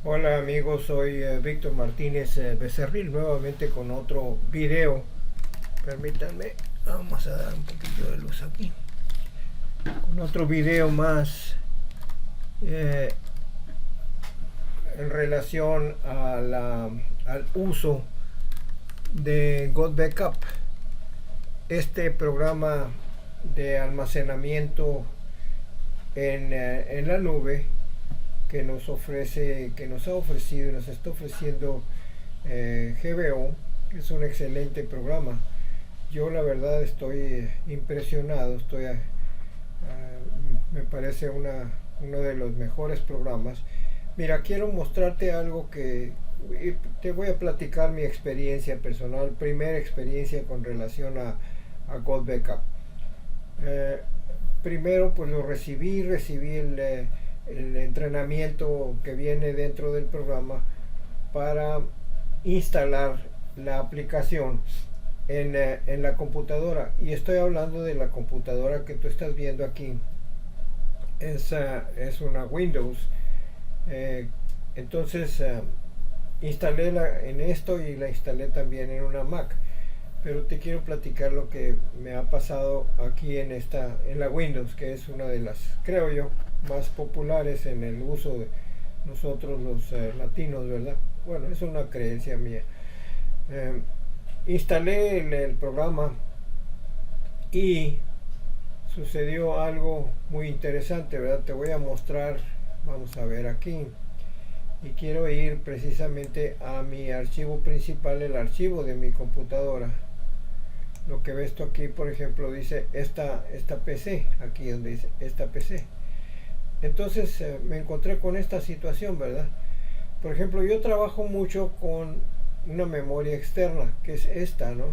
Hola amigos, soy Víctor Martínez Becerril, nuevamente con otro video. Permítanme, vamos a dar un poquito de luz aquí. Con otro video más en relación al uso de GodBackup, este programa de almacenamiento en la nube que nos ofrece, que nos ha ofrecido y nos está ofreciendo GBO. Es un excelente programa. Yo la verdad estoy impresionado, me parece uno de los mejores programas. Mira, quiero mostrarte algo que te voy a platicar mi experiencia personal, primera experiencia con relación a GodBackup. Primero pues lo recibí el entrenamiento que viene dentro del programa para instalar la aplicación en la computadora, y estoy hablando de la computadora que tú estás viendo aquí. Es una Windows. Entonces instalé en esto y la instalé también en una Mac, pero te quiero platicar lo que me ha pasado aquí en la Windows, que es una de las, creo yo, más populares en el uso de nosotros los latinos, ¿verdad? Bueno, es una creencia mía. Instalé el programa y sucedió algo muy interesante, ¿verdad? Te voy a mostrar, vamos a ver aquí, y quiero ir precisamente a mi archivo principal, el archivo de mi computadora. Lo que ves tú aquí, por ejemplo, dice esta PC, aquí donde dice esta PC. Entonces me encontré con esta situación, ¿verdad? Por ejemplo, yo trabajo mucho con una memoria externa, que es esta, ¿no?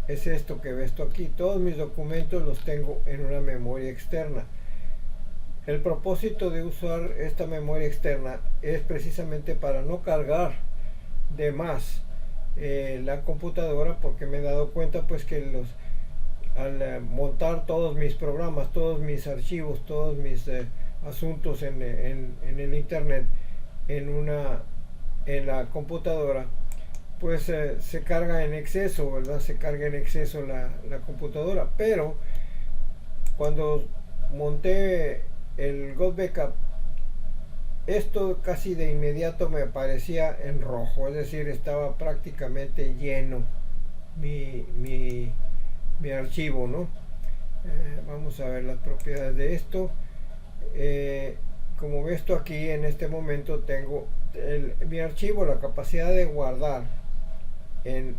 Es esto que ves tú aquí. Todos mis documentos los tengo en una memoria externa. El propósito de usar esta memoria externa es precisamente para no cargar de más la computadora, porque me he dado cuenta pues que al montar todos mis programas, todos mis archivos, todos mis asuntos en el internet en la computadora, pues se carga en exceso, ¿verdad? Se carga en exceso la computadora. Pero cuando monté el GodBackup, esto casi de inmediato me aparecía en rojo, es decir, estaba prácticamente lleno mi archivo, ¿no? Vamos a ver las propiedades de esto. Como ves tú aquí, en este momento tengo mi archivo, la capacidad de guardar en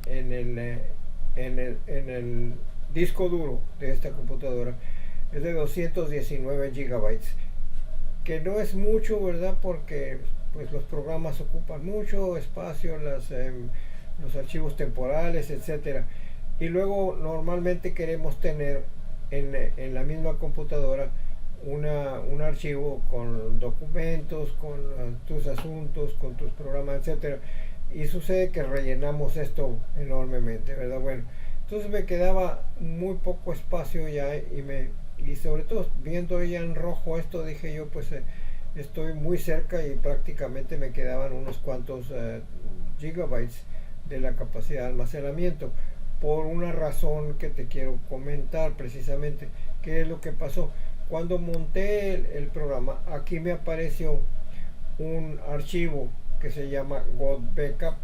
el disco duro de esta computadora es de 219 gigabytes, que no es mucho, ¿verdad? Porque pues los programas ocupan mucho espacio, los archivos temporales, etcétera. Y luego normalmente queremos tener en la misma computadora un archivo con documentos, con tus asuntos, con tus programas, etcétera. Y sucede que rellenamos esto enormemente, ¿verdad? Bueno, entonces me quedaba muy poco espacio ya, y sobre todo viendo ya en rojo esto, dije yo, pues estoy muy cerca, y prácticamente me quedaban unos cuantos gigabytes de la capacidad de almacenamiento, por una razón que te quiero comentar precisamente. ¿Qué es lo que pasó? Cuando monté el programa, aquí me apareció un archivo que se llama GodBackup.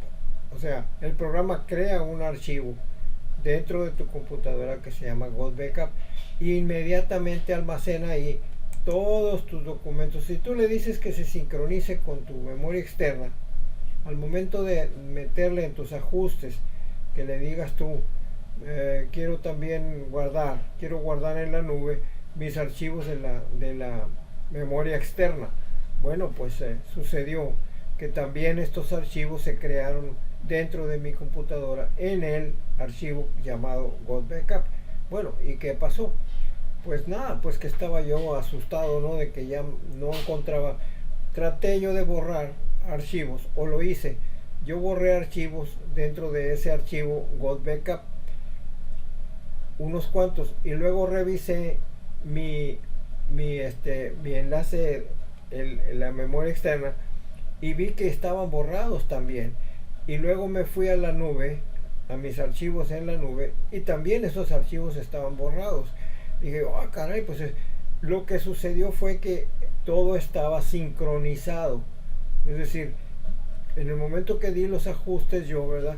O sea, el programa crea un archivo dentro de tu computadora que se llama GodBackup, y inmediatamente almacena ahí todos tus documentos. Si tú le dices que se sincronice con tu memoria externa, al momento de meterle en tus ajustes, que le digas tú, quiero también quiero guardar en la nube mis archivos de la memoria externa. Bueno, pues sucedió que también estos archivos se crearon dentro de mi computadora en el archivo llamado GodBackup. Bueno, ¿y qué pasó? Pues nada, pues que estaba yo asustado, ¿no? De que ya no encontraba. Traté yo de borrar archivos, o lo hice. Yo borré archivos dentro de ese archivo GodBackup, unos cuantos, y luego revisé mi enlace, la memoria externa, y vi que estaban borrados también. Y luego me fui a la nube, a mis archivos en la nube, y también esos archivos estaban borrados. Dije, oh caray, pues lo que sucedió fue que todo estaba sincronizado. Es decir, en el momento que di los ajustes yo, ¿verdad?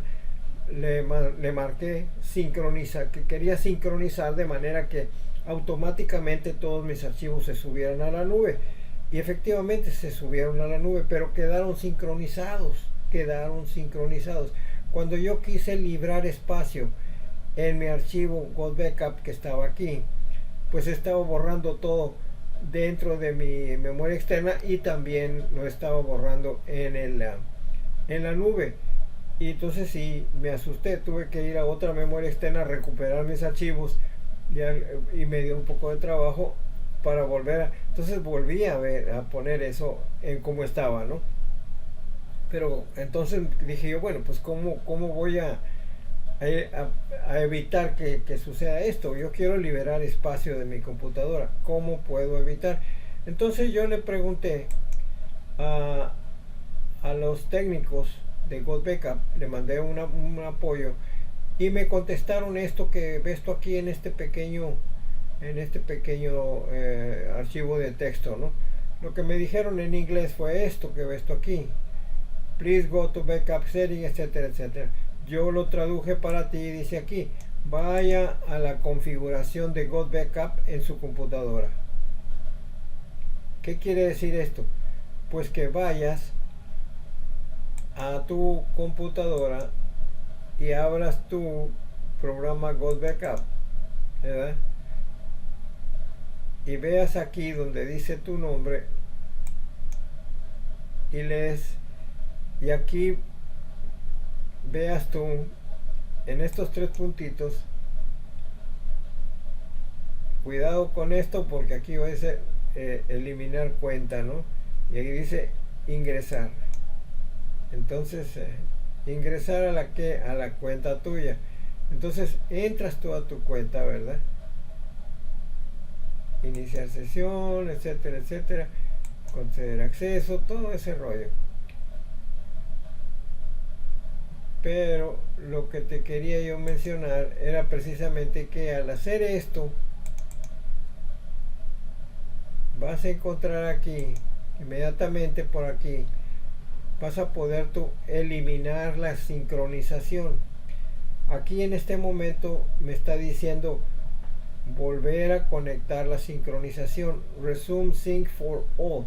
Le marqué sincronizar, que quería sincronizar de manera que automáticamente todos mis archivos se subieran a la nube. Y efectivamente se subieron a la nube, pero quedaron sincronizados. Cuando yo quise librar espacio en mi archivo GodBackup que estaba aquí, pues estaba borrando todo dentro de mi memoria externa y también lo estaba borrando en la nube. Y entonces sí, me asusté, tuve que ir a otra memoria externa a recuperar mis archivos y me dio un poco de trabajo para entonces volví a poner eso en cómo estaba, ¿no? Pero entonces dije yo, bueno, pues cómo voy a evitar que suceda esto. Yo quiero liberar espacio de mi computadora, ¿cómo puedo evitar? Entonces yo le pregunté a los técnicos de GodBackup, le mandé un apoyo y me contestaron esto que ves tú aquí en este pequeño archivo de texto, ¿no? Lo que me dijeron en inglés fue esto que ves tú aquí: please go to backup setting, etcétera, etcétera. Yo lo traduje para ti y dice aquí: vaya a la configuración de GodBackup en su computadora. ¿Qué quiere decir esto? Pues que vayas a tu computadora y abras tu programa GodBackup, ¿verdad? Y veas aquí donde dice tu nombre y lees, y aquí veas tú en estos tres puntitos. Cuidado con esto porque aquí va a ser eliminar cuenta, ¿no? Y aquí dice ingresar. Entonces ingresar a la cuenta tuya. Entonces entras tú a tu cuenta, ¿verdad? Iniciar sesión, etcétera, etcétera, conceder acceso, todo ese rollo. Pero lo que te quería yo mencionar era precisamente que al hacer esto vas a encontrar aquí, inmediatamente por aquí, vas a poder tú eliminar la sincronización. Aquí en este momento me está diciendo volver a conectar la sincronización, resume sync for all.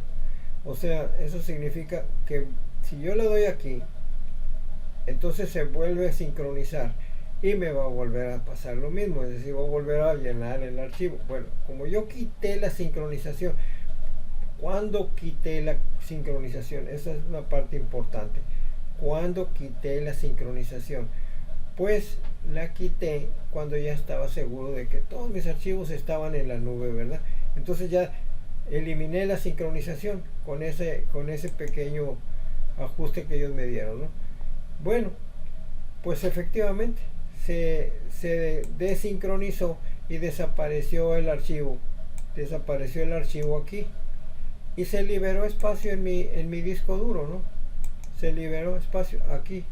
O sea, eso significa que si yo le doy aquí, entonces se vuelve a sincronizar y me va a volver a pasar lo mismo, es decir, voy a volver a llenar el archivo. Bueno, como yo quité la sincronización, ¿cuándo quité la sincronización? Esa es una parte importante. ¿Cuándo quité la sincronización? Pues la quité cuando ya estaba seguro de que todos mis archivos estaban en la nube, ¿verdad? Entonces ya eliminé la sincronización con ese pequeño ajuste que ellos me dieron, ¿no? Bueno, pues efectivamente se desincronizó y desapareció el archivo aquí y se liberó espacio en mi disco duro, ¿no? Se liberó espacio aquí,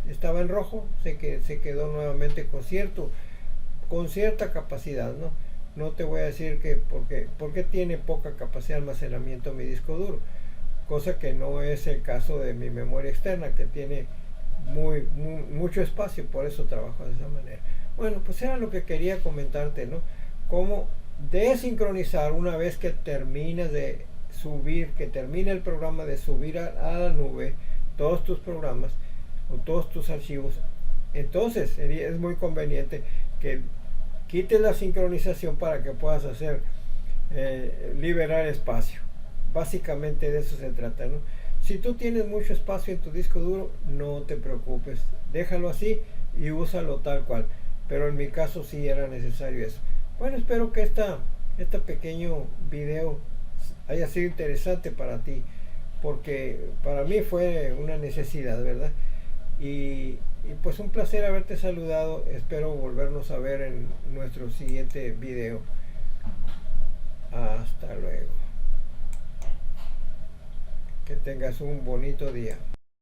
estaba en rojo, se quedó nuevamente con cierta capacidad, ¿no? No te voy a decir que porque tiene poca capacidad de almacenamiento mi disco duro, cosa que no es el caso de mi memoria externa, que tiene mucho espacio, por eso trabajo de esa manera. Bueno, pues era lo que quería comentarte, ¿no? Cómo desincronizar una vez que terminas de subir, que termina el programa de subir a la nube todos tus programas o todos tus archivos. Entonces es muy conveniente que quites la sincronización para que puedas hacer liberar espacio. Básicamente de eso se trata, ¿no? Si tú tienes mucho espacio en tu disco duro, no te preocupes, déjalo así y úsalo tal cual. Pero en mi caso sí era necesario eso. Bueno, espero que este pequeño video haya sido interesante para ti, porque para mí fue una necesidad, ¿verdad? Y pues un placer haberte saludado. Espero volvernos a ver en nuestro siguiente video. Hasta luego. Que tengas un bonito día.